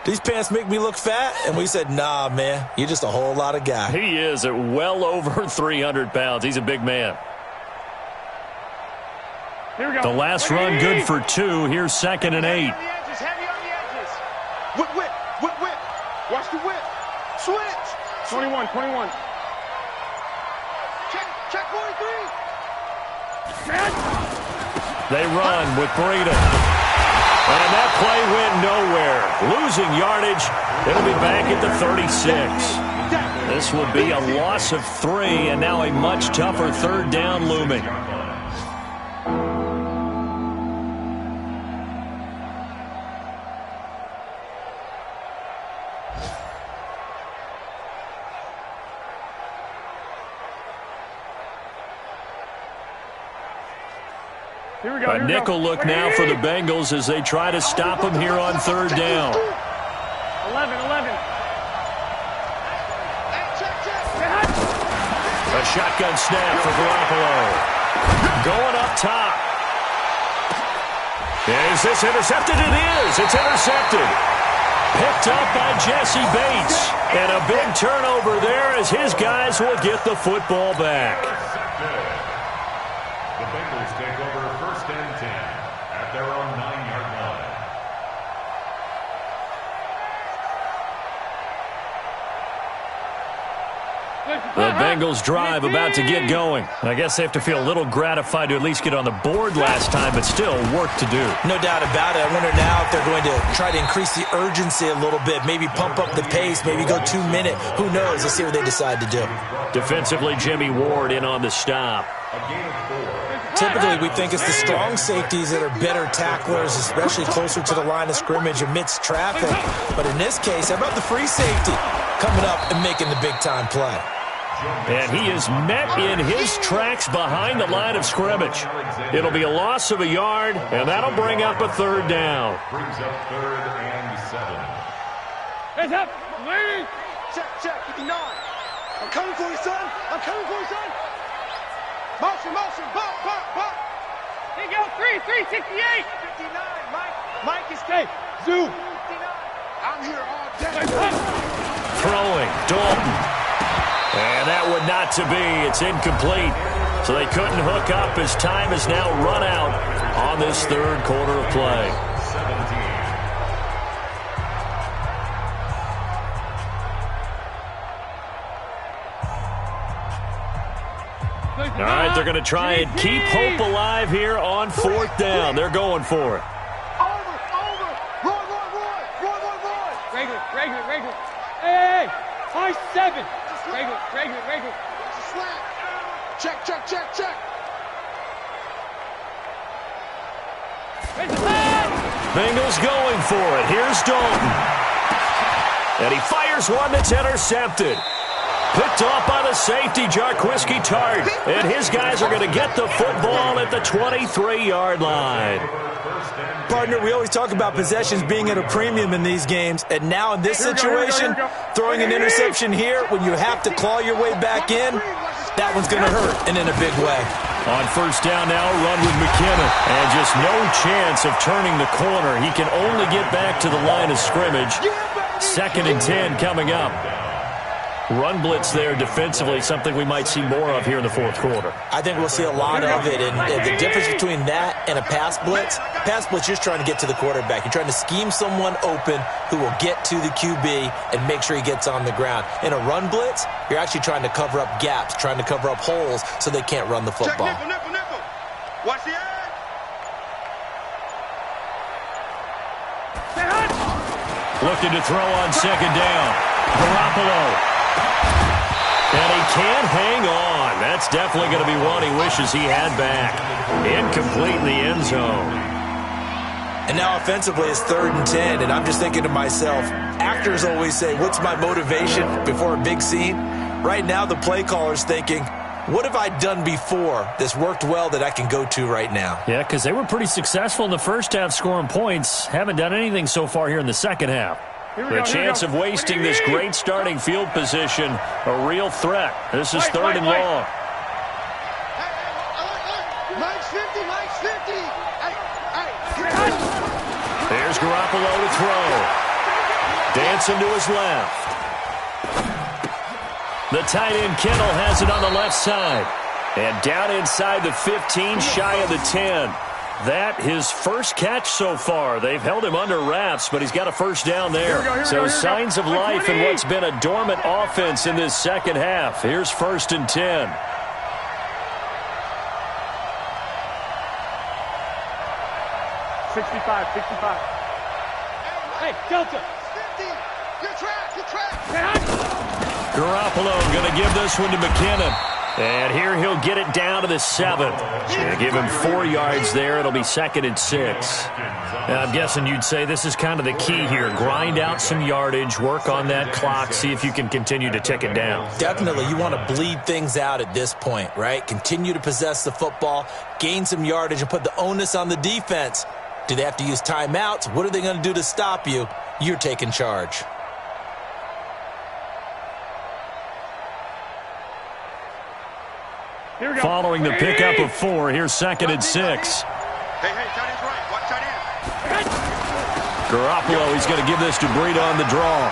these pants make me look fat? And we said, nah, man, you're just a whole lot of guy. He is at well over 300 pounds. He's a big man. Here we go. The last run good for 2. Here's second and 8. Heavy on the edges. Whip. Watch the whip. Switch. 21. Check 43. They run with Breida. And that play went nowhere. Losing yardage. It'll be back at the 36. This will be a loss of 3, and now a much tougher third down looming. A nickel look now for the Bengals as they try to stop him here on third down. 11. A shotgun snap for Garoppolo. Going up top. Is this intercepted? It is. It's intercepted. Picked up by Jesse Bates. And a big turnover there as his guys will get the football back. The Bengals take over first and 10 at their own 9-yard line. The Bengals drive about to get going. I guess they have to feel a little gratified to at least get on the board last time, but still work to do. No doubt about it. I wonder now if they're going to try to increase the urgency a little bit, maybe pump up the pace, maybe go 2 minute. Who knows? Let's see what they decide to do. Defensively, Jimmy Ward in on the stop. Typically, we think it's the strong safeties that are better tacklers, especially closer to the line of scrimmage amidst traffic. But in this case, how about the free safety coming up and making the big-time play? And he is met in his tracks behind the line of scrimmage. It'll be a loss of a yard, and that'll bring up a third down. Brings up 3rd and 7. Hands up. Lead. Check, 59. I'm coming for you, son. I'm coming for you, son. Motion, bump. Here you go, 368. 59, Mike is safe. Zoom. 59. I'm here all day. Throwing, Dalton. And that would not to be. It's incomplete. So they couldn't hook up as time is now run out on this third quarter of play. 17. All right, they're going to try and keep hope alive here on 4th down. They're going for it. Over. Roy. Regular. Hey. High 7. Regular. Slap. Check. Bengals going for it. Here's Dalton. And he fires one that's intercepted. Picked off by the safety, Jarquiski Tart. And his guys are going to get the football at the 23-yard line. Partner, we always talk about possessions being at a premium in these games. And now in this situation, throwing an interception here when you have to claw your way back in, that one's going to hurt, and in a big way. On 1st down now, run with McKinnon. And just no chance of turning the corner. He can only get back to the line of scrimmage. 2nd and 10 coming up. Run blitz there defensively, something we might see more of here in the 4th quarter. I think we'll see a lot of it, and the difference between that and a pass blitz, you're just trying to get to the quarterback. You're trying to scheme someone open who will get to the QB and make sure he gets on the ground. In a run blitz, you're actually trying to cover up gaps, trying to cover up holes so they can't run the football. Check nipple. Watch the edge. Looking to throw on 2nd down. Garoppolo. And he can't hang on. That's definitely going to be one he wishes he had back. Incomplete in the end zone. And now offensively it's 3rd and 10, and I'm just thinking to myself, actors always say, what's my motivation before a big scene? Right now the play caller's thinking, what have I done before that's worked well that I can go to right now? Yeah, because they were pretty successful in the first half scoring points. Haven't done anything so far here in the second half. The chance of wasting this great starting field position, a real threat. This is 3rd and long. Mike's 50. There's Garoppolo to throw. Dancing to his left. The tight end Kittle has it on the left side. And down inside the 15, shy of the 10. That his first catch so far. They've held him under wraps, but he's got a 1st down there. So signs of life in what's been a dormant offense in this second half. Here's 1st and 10. Hey, Delta. 50. Good track. Garoppolo going to give this one to McKinnon. And here he'll get it down to the 7th. Going to give him 4 yards there. It'll be 2nd and 6. Now, I'm guessing you'd say this is kind of the key here. Grind out some yardage, work on that clock, see if you can continue to tick it down. Definitely. You want to bleed things out at this point, right? Continue to possess the football, gain some yardage, and put the onus on the defense. Do they have to use timeouts? What are they going to do to stop you? You're taking charge. Following the pickup of 4, here's 2nd and 6. Hey, tight end's right. Watch tight end. Garoppolo, he's going to give this to Breida on the draw.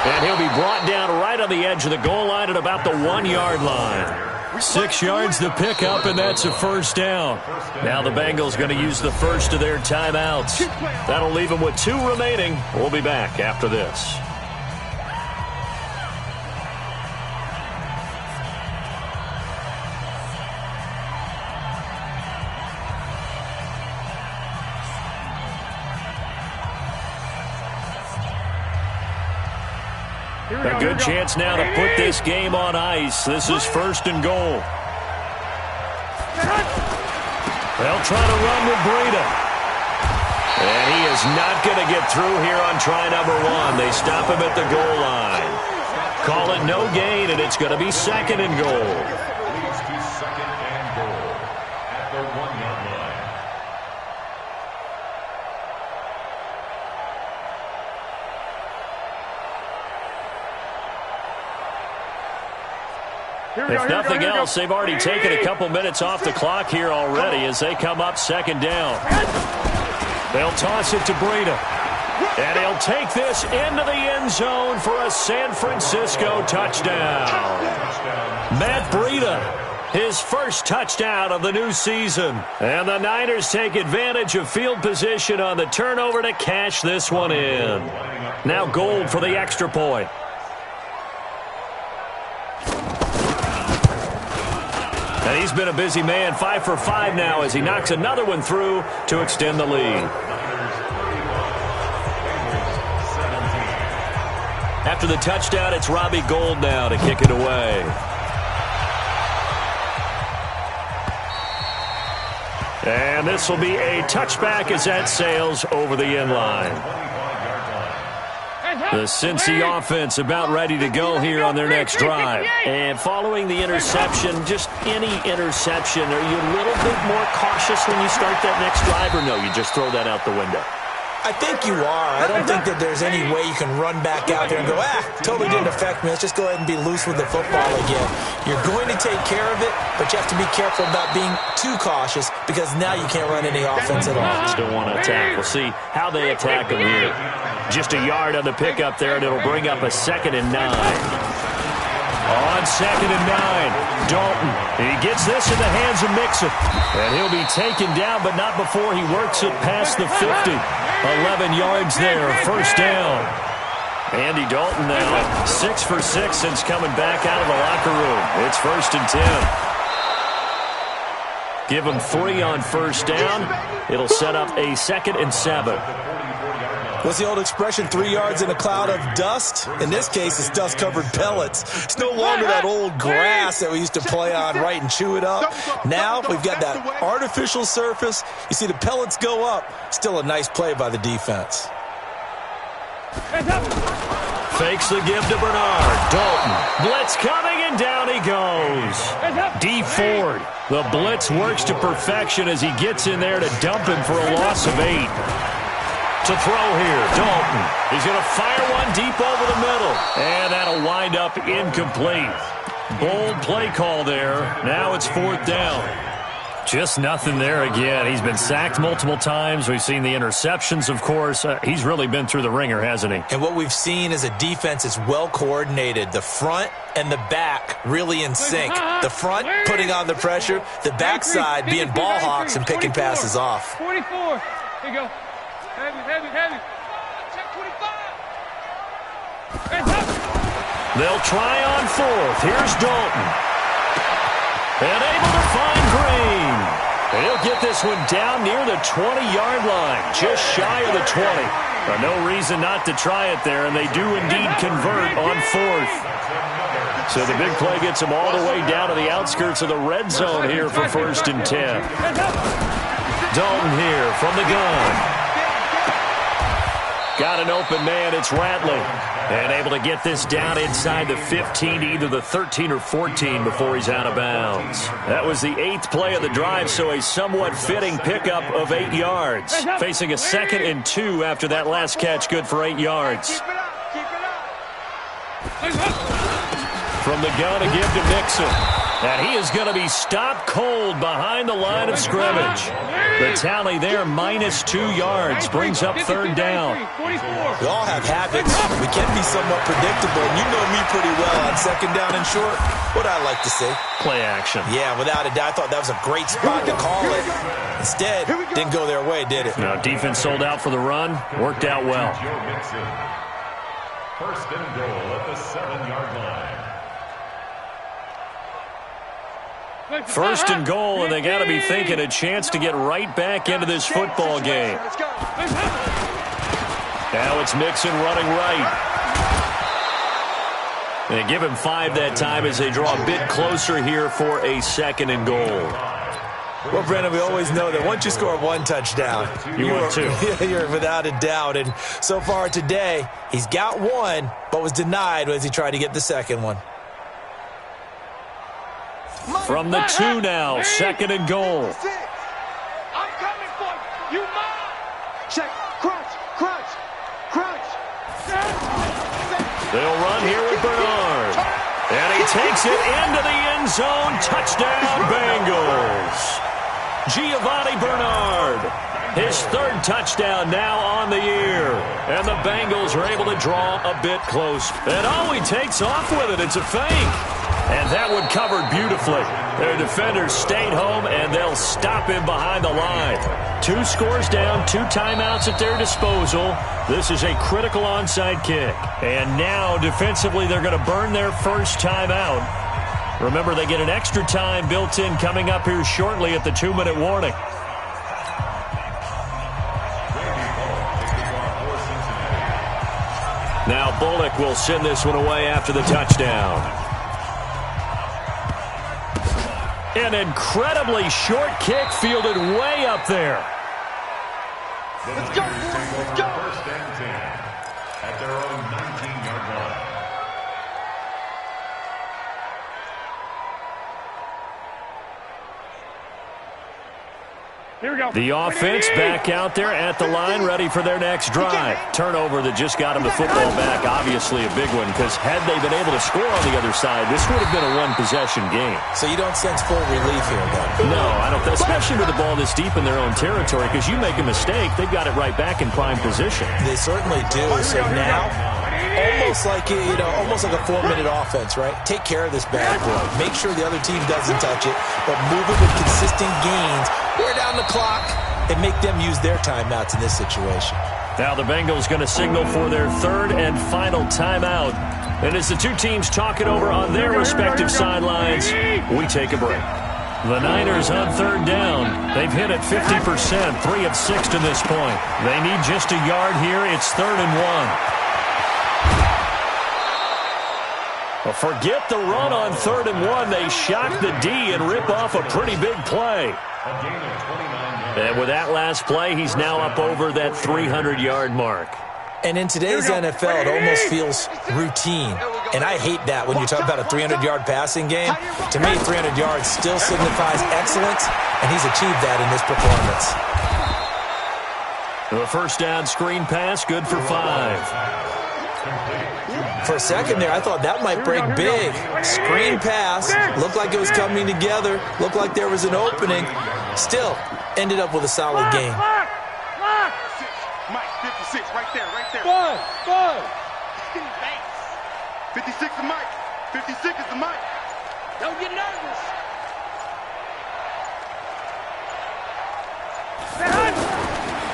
And he'll be brought down right on the edge of the goal line at about the 1-yard line. 6 yards the pickup, and that's a 1st down. Now the Bengals going to use the first of their timeouts. That'll leave them with 2 remaining. We'll be back after this. A good chance now to put this game on ice. This is 1st and goal. They'll try to run with Breida. And he is not going to get through here on try number 1. They stop him at the goal line. Call it no gain, and it's going to be 2nd and goal. Leads to 2nd and goal at the 1-yard line. If nothing else, they've already taken a couple minutes off the clock here already as they come up 2nd down. They'll toss it to Breida. And he'll take this into the end zone for a San Francisco touchdown. Matt Breida, his first touchdown of the new season. And the Niners take advantage of field position on the turnover to cash this one in. Now Gold for the extra point. And he's been a busy man, 5 for 5 now as he knocks another one through to extend the lead. After the touchdown, it's Robbie Gould now to kick it away. And this will be a touchback as that sails over the end line. The Cincy offense about ready to go here on their next drive. And following the interception, just any interception, are you a little bit more cautious when you start that next drive, or no, you just throw that out the window? I think you are. I don't think that there's any way you can run back out there and go, totally didn't affect me. Let's just go ahead and be loose with the football again. You're going to take care of it, but you have to be careful about being too cautious because now you can't run any offense at all. Still want to attack. We'll see how they attack them here. Just a yard on the pickup there, and it'll bring up a 2nd and 9. On 2nd and 9, Dalton. He gets this in the hands of Mixon. And he'll be taken down, but not before he works it past the 50. 11 yards there, 1st down. Andy Dalton now 6 for 6 since coming back out of the locker room. It's 1st and 10. Give him 3 on 1st down. It'll set up a 2nd and 7. What's the old expression, 3 yards in a cloud of dust? In this case, it's dust-covered pellets. It's no longer that old grass that we used to play on, right, and chew it up. Now we've got that artificial surface. You see the pellets go up. Still a nice play by the defense. Fakes the give to Bernard. Dalton. Blitz coming, and down he goes. D. Ford. The blitz works to perfection as he gets in there to dump him for a loss of 8. To throw here, Dalton. He's going to fire one deep over the middle. And that'll wind up incomplete. Bold play call there. Now it's 4th down. Just nothing there again. He's been sacked multiple times. We've seen the interceptions, of course. He's really been through the ringer, hasn't he? And what we've seen is a defense that's well coordinated. The front and the back really in sync. The front putting on the pressure. The backside being ball hawks and picking passes off. 44. Here you go. Heavy. Check 25. They'll try on 4th. Here's Dalton. And able to find Green. And he'll get this one down near the 20-yard line, just shy of the 20. But no reason not to try it there, and they do indeed convert on 4th. So the big play gets them all the way down to the outskirts of the red zone here for 1st and 10. Dalton here from the gun. Got an open man, it's Rattling. And able to get this down inside the 15 to either the 13 or 14 before he's out of bounds. That was the 8th play of the drive, so a somewhat fitting pickup of 8 yards. Facing a 2nd and 2 after that last catch, good for 8 yards. From the gun to give to Mixon. And he is going to be stopped cold behind the line of scrimmage. The tally there, -2 yards, brings up 3rd down. We all have habits. We can be somewhat predictable. And you know me pretty well on 2nd down and short. What I like to see. Play action. Yeah, without a doubt. I thought that was a great spot to call it. Instead, didn't go their way, did it? No, defense sold out for the run. Worked out well. 1st and goal at the 7-yard line. 1st and goal, and they got to be thinking a chance to get right back into this football game. Now it's Mixon running right. They give him 5 that time as they draw a bit closer here for a 2nd and goal. Well, Brendan, we always know that once you score 1 touchdown, you're 2. You're without a doubt. And so far today, he's got 1, but was denied as he tried to get the 2nd one. From the 2 now, 2nd and goal. I'm coming for you. You mine. Check. Crunch. They'll run here with Bernard. And he takes it into the end zone. Touchdown, Bengals. Giovanni Bernard, his 3rd touchdown now on the year. And the Bengals are able to draw a bit close. And he takes off with it. It's a fake. And that one covered beautifully. Their defenders stayed home, and they'll stop him behind the line. 2 scores down, 2 timeouts at their disposal. This is a critical onside kick. And now, defensively, they're going to burn their first timeout. Remember, they get an extra time built in coming up here shortly at the 2-minute warning. Now Bullock will send this one away after the touchdown. An incredibly short kick fielded way up there. Let's go, boys. Let's go. 1st and 10 at their own 19-yard line. Here we go. The offense back out there at the line, ready for their next drive. Turnover that just got them the football back, obviously a big one, because had they been able to score on the other side, this would have been a 1-possession game. So you don't sense full relief here, though? No, I don't, especially with the ball this deep in their own territory, because you make a mistake, they've got it right back in prime position. They certainly do. So now, almost like a 4-minute offense, right? Take care of this bad boy. Make sure the other team doesn't touch it, but move it with consistent gains. Wear down the clock and make them use their timeouts in this situation. Now the Bengals going to signal for their 3rd and final timeout. And as the 2 teams talk it over on their respective sidelines, we take a break. The Niners on 3rd down. They've hit it 50%, 3 of 6 to this point. They need just a yard here. It's 3rd and 1. Well, forget the run on 3rd and 1. They shock the D and rip off a pretty big play. And with that last play, he's now up over that 300-yard mark. And in today's NFL, it almost feels routine. And I hate that when you talk about a 300-yard passing game. To me, 300 yards still signifies excellence, and he's achieved that in this performance. The 1st down screen pass, good for 5. For a second there, I thought that might break big. Screen pass, looked like it was coming together, looked like there was an opening. Still, ended up with a solid game. Mike, 56, right there. Bud. 56 is Mike. 56 is the Mike. Don't get nervous.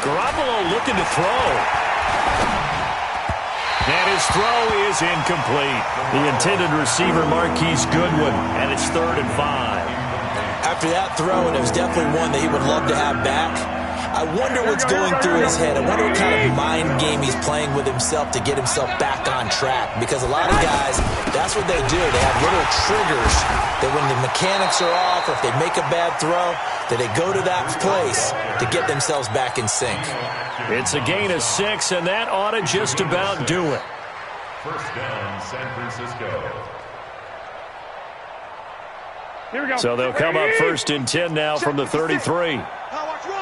Garoppolo looking to throw. And his throw is incomplete. The intended receiver, Marquise Goodwin, and it's 3rd and 5. After that throw, and it was definitely one that he would love to have back, I wonder what's going through his head. I wonder what kind of mind game he's playing with himself to get himself back on track. Because a lot of guys, that's what they do. They have little triggers that when the mechanics are off or if they make a bad throw, that they go to that place to get themselves back in sync. It's a gain of 6, and that ought to just about do it. 1st down, San Francisco. Here we go. So they'll come up 1st and 10 now from the 33. Watch one.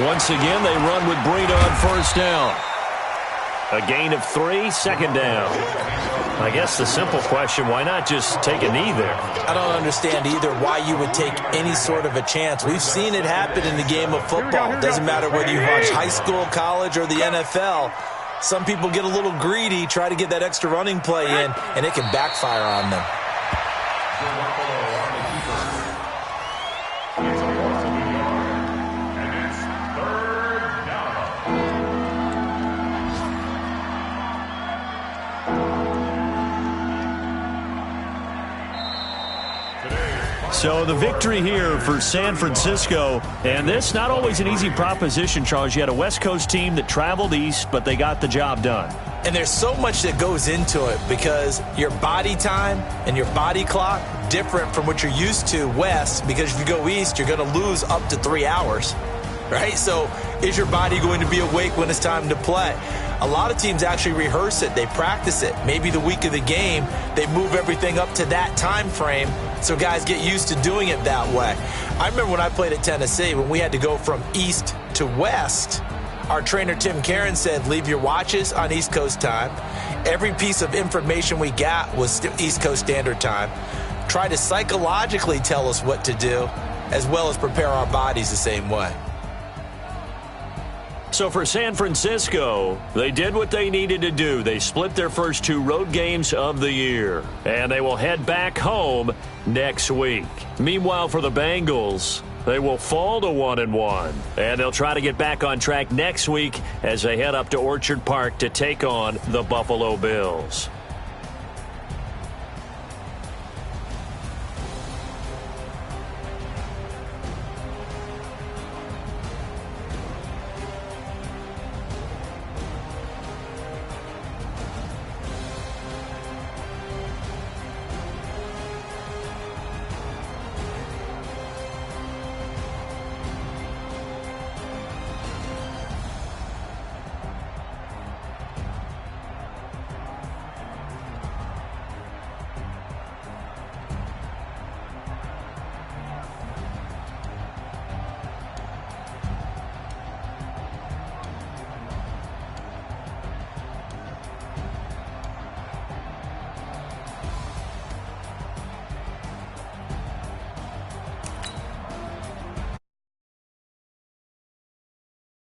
Once again, they run with Breida on 1st down. A gain of 3, 2nd down. I guess the simple question, why not just take a knee there? I don't understand either why you would take any sort of a chance. We've seen it happen in the game of football. It doesn't matter whether you watch high school, college, or the NFL. Some people get a little greedy, try to get that extra running play in, and it can backfire on them. So the victory here for San Francisco, and this not always an easy proposition, Charles. You had a West Coast team that traveled east, but they got the job done. And there's so much that goes into it because your body time and your body clock different from what you're used to west, because if you go east, you're going to lose up to 3 hours, right? So is your body going to be awake when it's time to play? A lot of teams actually rehearse it. They practice it. Maybe the week of the game, they move everything up to that time frame so guys get used to doing it that way. I remember when I played at Tennessee, when we had to go from east to west, our trainer, Tim Karen, said, leave your watches on East Coast time. Every piece of information we got was East Coast Standard Time. Try to psychologically tell us what to do, as well as prepare our bodies the same way. So for San Francisco, they did what they needed to do. They split their first 2 road games of the year, and they will head back home next week. Meanwhile, for the Bengals, they will fall to 1-1, and they'll try to get back on track next week as they head up to Orchard Park to take on the Buffalo Bills.